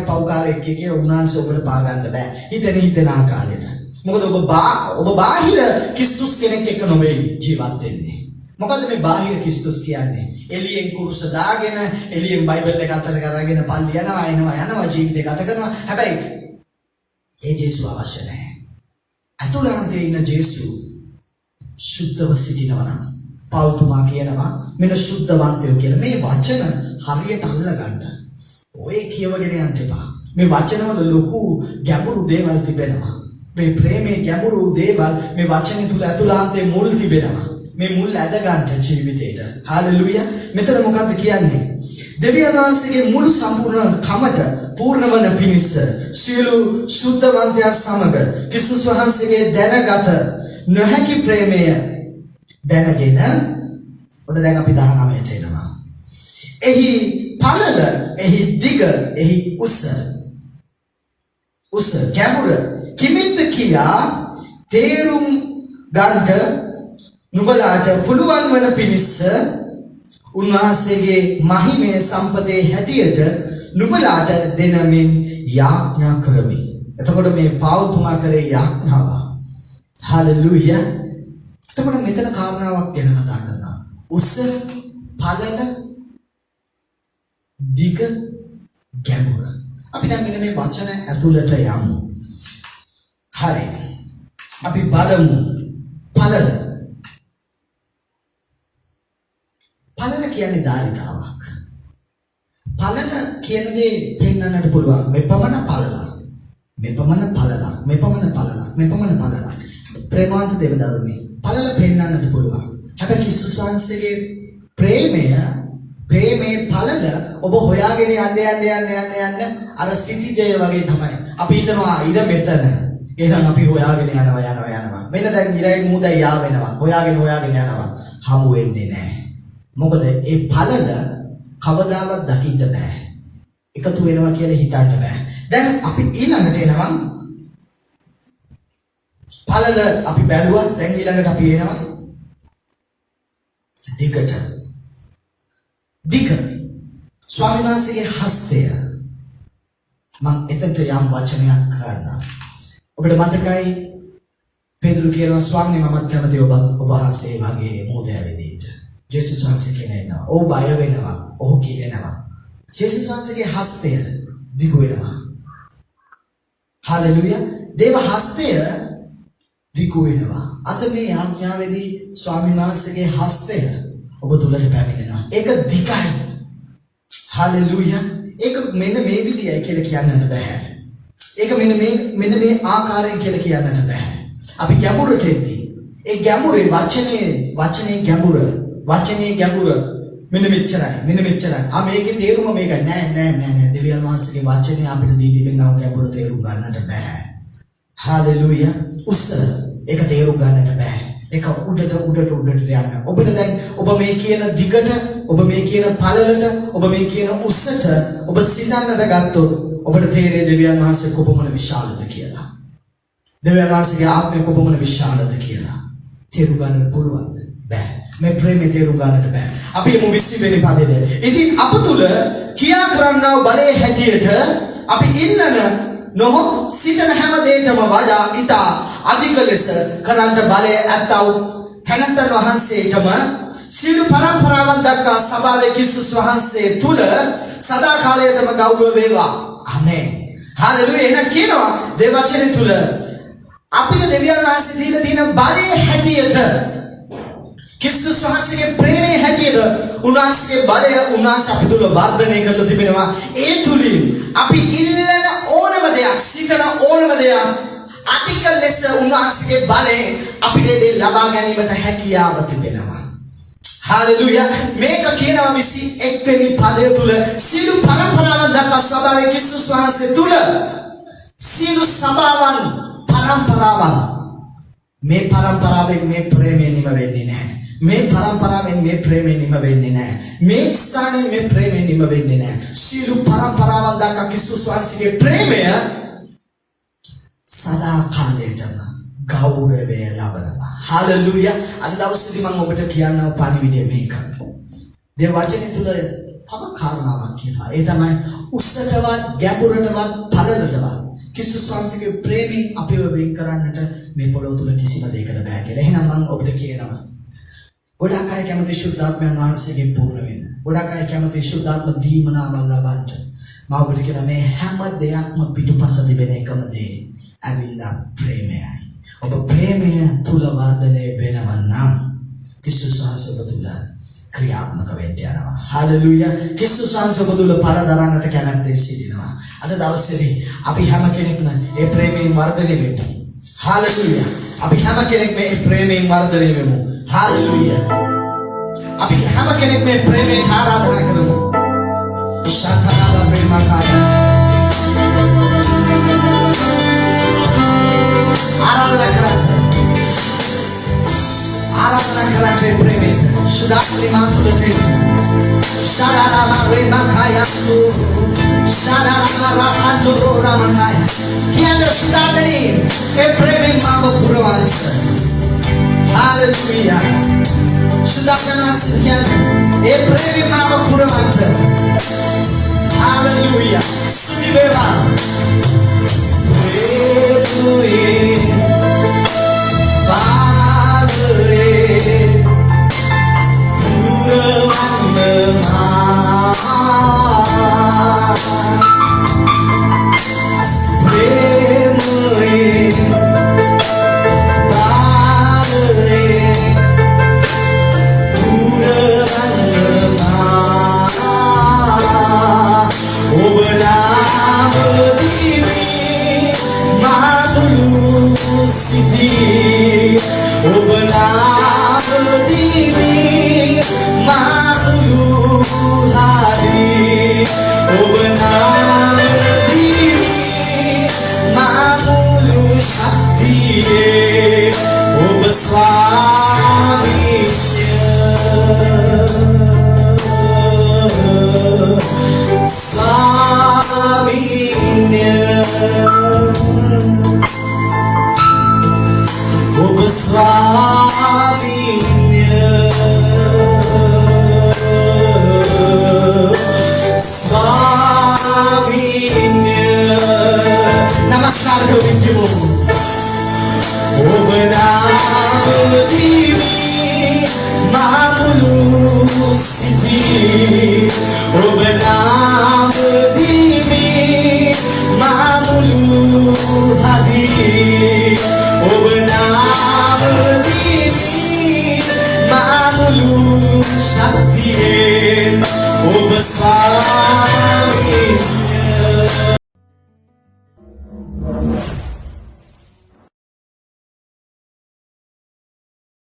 පෞකාරය කිය උන්වහන්සේ ඔබට පා ගන්න බෑ. හිතෙන ආකාරයට. මොකද ඔබ බාහිර ක්‍රිස්තුස් කෙනෙක් එක්ක නොවේ ජීවත් වෙන්නේ. මොකද මේ බාහිර ක්‍රිස්තුස් කියන්නේ එළියෙන් කුරුස දාගෙන එළියෙන් බයිබල් එක අතට කරගෙන පල්ලි යනවා ජීවිතේ ගත කරනවා. හැබැයි ඒ ජේසුව අවශ්‍ය නැහැ. අතුලාන්තයේ ඉන්න ජේසුව සුද්ධව සිටිනවා නම් පෞල්තුමා කියනවා මෙන්න සුද්ධවන්තයෝ කියලා. මේ වචන හරියට අල්ලගන්න. ඔය කියවගෙන යන්න එපා. මේ වචනවල ලොකු ගැඹුරු දේවල් තිබෙනවා. මේ ප්‍රේමයේ ගැඹුරු දේවල් මේ වචනේ තුල අතුලාන්තයේ මුල් තිබෙනවා. මේ මුල් ඇද ගන්න ජීවිතේට. හාලෙලූයා. මෙතන මොකද්ද කියන්නේ? දෙවියන් වහන්සේගේ මුළු සම්පූර්ණ කමට පූර්ණවන පිණිස සියලු සුද්ධවන්තයන් සමග ක්‍රිස්තුස් වහන්සේගේ දැනගත නොහැකි ප්‍රේමය දැනගෙන ඔන්න දැන් අපි 19ට එනවා. එහි පළල එහි දිග එහි උස ගැඹුර කිමින්ද කියා තේරුම් ගන්නට නුඹලාට පුළුවන් වන පිණිස උන්වහන්සේගේ මහිමේ සම්පතේ හැටියට නුඹලාට දෙනමින් යාඥා කරමි. එතකොට මේ පාවුතුමා කරේ යාඥාව. හලෙලූයා. එතකොට මෙතන කාරණාවක් ගැන කතා කරනවා. උස, පළල, දිග, ගැඹුර. අපි දැන් මෙන්න මේ වචන ඇතුළට යමු. හරි. අපි බලමු පළල. පළල කියන්නේ ධාරිතාවක්. පළල කියන දේ පෙන්වන්නට පුළුවන්. මෙපමණ පළලක්. මෙපමණ පළලක්. මෙපමණ පළලක්. මෙපමණ පළලක්. ප්‍රේමවන්ත දෙවදරුනි. පළල පෙන්වන්නට පුළුවන්. හැබැයි ක්‍රිස්තුස් වහන්සේගේ ප්‍රේමේ පළල ඔබ හොයාගෙන යන්න අර සිටිජය වගේ තමයි. අපි හිතනවා ඉර මෙතන. එහෙනම් අපි හොයාගෙන යනවා. මෙන්න දැන් ඉරයි මූදයි යා වෙනවා. හොයාගෙන යනවා. හමු වෙන්නේ නැහැ. මොකද ඒ පළල කවදාවත් දකින්න බෑ. එකතු වෙනවා කියලා හිතන්න බෑ. දැන් අපි ඊළඟට එනවා. පළල අපි බැලුවා. දැන් ඊළඟට අපි එනවා දිගට. දිග ස්වාමීන් වහන්සේගේ හස්තය. මම එතනට යම් වචනයක් කරනවා. ඔබට මතකයි පෙදුරු කියනවා ස්වාමීනි මමත් කැමති ඔබ වහන්සේ වගේ මෝද ඇවිදින්න. ජේසුස් වහන්සේ කියනවා. ඔව් බය වෙනවා. ඔහු කියනවා. ජේසුස් වහන්සේගේ හස්තය දිග වෙනවා. හalleluya. දේව හස්තය දිග වෙනවා. අද මේ ආඥාවේදී ස්වාමීන් වහන්සේගේ හස්තය ඔබ තුලට පැමිණෙනවා. ඒක දිගයි. හalleluya. ඒක මෙන්න මේ විදියයි කියලා කියන්නත් බෑ. ඒක මෙන්න මේ ආකාරයෙන් කියලා කියන්නත් බෑ. අපි ගැඹුරට එද්දී ඒ ගැඹුරේ වචනේ ගැඹුර මෙන්න මෙච්චරයි. මේකේ තේරුම මේක නෑ. දෙවියන් වහන්සේගේ වචනේ අපිට දී තිබෙනව ගැඹුර තේරුම් ගන්නට බෑ. හalleluya. උස ඒක තේරුම් ගන්නට බෑ. ඒක උඩට යන්න. ඔබට දැන් ඔබ මේ කියන දිගට, ඔබ මේ කියන පළලට, ඔබ මේ කියන උස්සට ඔබ සිතන්නට ගත්තොත් ඔබට තේරෙයි දෙවියන් වහන්සේ කොපමණ විශාලද කියලා. දෙවියන් වහන්සේගේ ආත්මය කොපමණ විශාලද කියලා. තේරුම් ගන්න පුළුවන්ද? බෑ. මේ ප්‍රේමය තේරුම් ගන්නට බෑ. අපි යමු 20 වෙනි පදයට. ඉතින් අප තුල කියා කරන්නව බලයේ හැටියට අපි ඉන්නන නොහොත් සිතන හැම දෙයකම වඩා ඊට අධික ලෙස කරන්ට බලය ඇත්තව තනතන් වහන්සේටම සියලු පරම්පරාවන් දක්වා සභාවේ ක්‍රිස්තුස් වහන්සේ තුල සදා කාලයටම ගෞරව වේවා. ආමේන්. හalleluya. එහෙනම් කියනවා දේව වචනේ තුල අපිට දෙවියන් වහන්සේ දීලා තියෙන බලයේ හැටියට ක්‍රිස්තුස් වහන්සේගේ ප්‍රේමයේ හැටියට උන්වහන්සේගේ බලය උන්වහන්සේ අපි තුල වර්ධනය කරලා තිබෙනවා. ඒ තුලින් අපි ඉල්ලන ඕනම දෙයක්, සිතන ඕනම දෙයක් අධික ලෙස උන්වහන්සේගේ බලයෙන් අපිට ඒ ලබා ගැනීමට හැකියාව තිබෙනවා. හalleluya. මේක කියනවා 21 වෙනි පදය තුල සියලු පරම්පරාවන් දක්වා සභාවේ ක්‍රිස්තුස් වහන්සේ තුල සියලු සභාවන් පරම්පරාවන් මේ පරම්පරාවෙන් මේ ප්‍රේමය නිම වෙන්නේ නැහැ. මේ පරම්පරාවෙන් මේ ප්‍රේමය නිම වෙන්නේ නැහැ. මේ ස්ථානයෙන් මේ ප්‍රේමය නිම වෙන්නේ නැහැ. සියලු පරම්පරාවන් දක්වා ක්‍රිස්තුස් වහන්සේගේ ප්‍රේමය සදා කාලයටම ගෞරවය ලබනවා. හalleluya. අද දවසේදී මම ඔබට කියන්න පණිවිඩය මේක. දේව වචනේ තුල තව කාරණාවක් කියනවා. ඒ තමයි උස්සටවත් ගැඹුරටවත් පළලටවත් ක්‍රිස්තුස් වහන්සේගේ ප්‍රේමයෙන් අපිව වෙන් කරන්නට මේ පොළොව තුල කිසිම දෙයකට බෑ කියලා. එහෙනම් මම ඔබට කියනවා. ගොඩක් අය කැමති ශුද්ධාත්මයන් වහන්සේගෙන් පූර්ණ වෙන්න. ගොඩක් අය කැමති ශුද්ධාත්ම දීමනාවල් ලබන්න. මම ඔබට කියනවා මේ හැම දෙයක්ම පිටුපස තිබෙන එකම දේ ඇවිල්ලා ප්‍රේමයයි. ඔබ ප්‍රේමය තුල වර්ධනය වෙනවා නම් ක්‍රිස්තුස් වහන්සේ ඔබ තුල ක්‍රියාත්මක වෙන්න යනවා. හalleluya. ක්‍රිස්තුස් වහන්සේ ඔබ තුල පළ දරන්නට කැමැත්තෙන් සිටිනවා. අද දවසේදී අපි හැම කෙනෙක්ම ඒ ප්‍රේමයෙන් වර්ධනය වෙමු. හalleluya. අපි හැම කෙනෙක්ම මේ ප්‍රේමයෙන් වර්ධනය වෙමු. හalleluya. අපි හැම කෙනෙක්ම මේ ප්‍රේමයෙන් ආරාධනා කරමු. ශාතනා ප්‍රේමකාය ආරාධනා කරන්නේ ප්‍රේමයෙන්. शुद्धात्मा तुलते शारामा रेमा खाया Ebrevim mama puravanta. Hallelujah. Shudakana sikyan. Ebrevim mama puravanta. Hallelujah. Sudiveva. Namaskar kau Shakti,